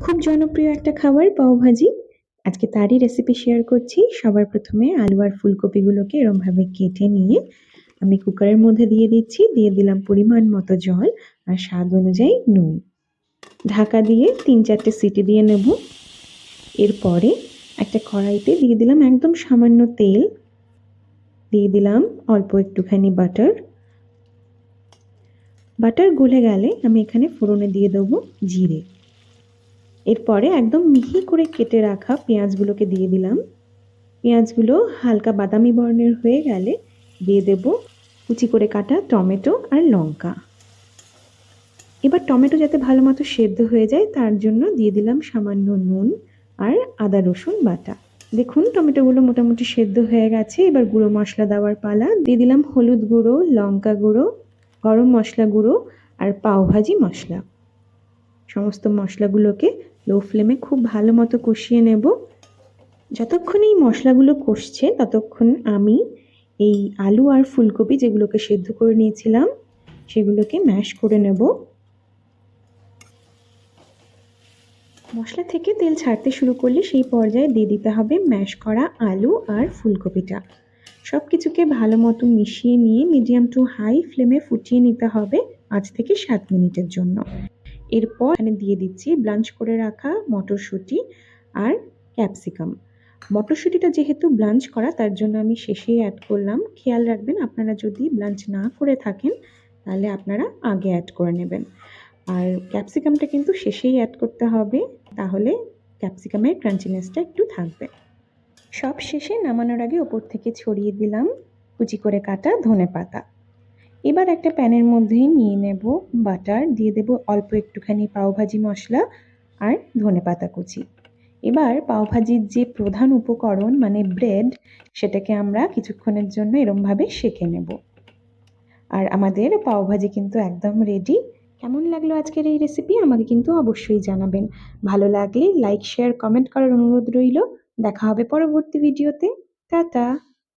খুব জনপ্রিয় একটা খাবার পাওভাজি। আজকে তারই রেসিপি শেয়ার করছি। সবার প্রথমে আলু আর ফুলকপিগুলোকে এরমভাবে কেটে নিয়ে আমি কুকারের মধ্যে দিয়ে দিচ্ছি। দিয়ে দিলাম পরিমাণ মতো জল আর স্বাদ অনুযায়ী নুন। ঢাকা দিয়ে ৩-৪টে সিটি দিয়ে নেব। এরপরে একটা কড়াইতে দিয়ে দিলাম একদম সামান্য তেল, দিয়ে দিলাম অল্প একটুখানি বাটার। বাটার গলে গেলে আমি এখানে ফোড়নে দিয়ে দেবো জিরে। এরপরে একদম মিহি করে কেটে রাখা পেঁয়াজগুলোকে দিয়ে দিলাম। পেঁয়াজগুলো হালকা বাদামি বর্ণের হয়ে গেলে দিয়ে দেব কুচি করে কাটা টমেটো আর লঙ্কা। এবার টমেটো যাতে ভালো মতো সেদ্ধ হয়ে যায় তার জন্য দিয়ে দিলাম সামান্য নুন আর আদা রসুন বাটা। দেখুন টমেটোগুলো মোটামুটি সেদ্ধ হয়ে গেছে। এবার গুঁড়ো মশলা দেওয়ার পালা। দিয়ে দিলাম হলুদ গুঁড়ো, লঙ্কা গুঁড়ো, গরম মশলা গুঁড়ো আর পাওভাজি মশলা। সমস্ত মশলাগুলোকে লো ফ্লেমে খুব ভালো মতো কষিয়ে নেব। যতক্ষণ এই মশলাগুলো কষছে ততক্ষণ আমি এই আলু আর ফুলকপি যেগুলোকে সেদ্ধ করে নিয়েছিলাম সেগুলোকে ম্যাশ করে নেব। মশলা থেকে তেল ছাড়তে শুরু করলে সেই পর্যায়ে দিয়ে দিতে হবে ম্যাশ করা আলু আর ফুলকপিটা। সব কিছুকে ভালো মতো মিশিয়ে নিয়ে মিডিয়াম টু হাই ফ্লেমে ফুটিয়ে নিতে হবে 5 থেকে 7 মিনিটের জন্য। এরপর এখানে দিয়ে দিচ্ছি ব্লাঞ্চ করে রাখা মটরশুঁটি আর ক্যাপসিকাম। মটরশুঁটিটা যেহেতু ব্লাঞ্চ করা তার জন্য আমি শেষেই অ্যাড করলাম। খেয়াল রাখবেন আপনারা যদি ব্লাঞ্চ না করে থাকেন তাহলে আপনারা আগে অ্যাড করে নেবেন। আর ক্যাপসিকামটা কিন্তু শেষেই অ্যাড করতে হবে, তাহলে ক্যাপসিকামের ক্রাঞ্চিনেসটা একটু থাকবে। সব শেষে নামানোর আগে ওপর থেকে ছড়িয়ে দিলাম কুচি করে কাটা ধনেপাতা। এবার একটা প্যানের মধ্যে নিয়ে নেব বাটার, দিয়ে দেব অল্প একটুখানি পাওভাজি মশলা আর ধনেপাতা কুচি। এবার পাওভাজির যে প্রধান উপকরণ মানে ব্রেড, সেটাকে আমরা কিছুক্ষণের জন্য এরমভাবে সেঁকে নেব। আর আমাদের পাওভাজি কিন্তু একদম রেডি। কেমন লাগলো আজকের এই রেসিপি আমাকে কিন্তু অবশ্যই জানাবেন। ভালো লাগলে লাইক, শেয়ার, কমেন্ট করার অনুরোধ রইল। দেখা হবে পরবর্তী ভিডিওতে। টাটা।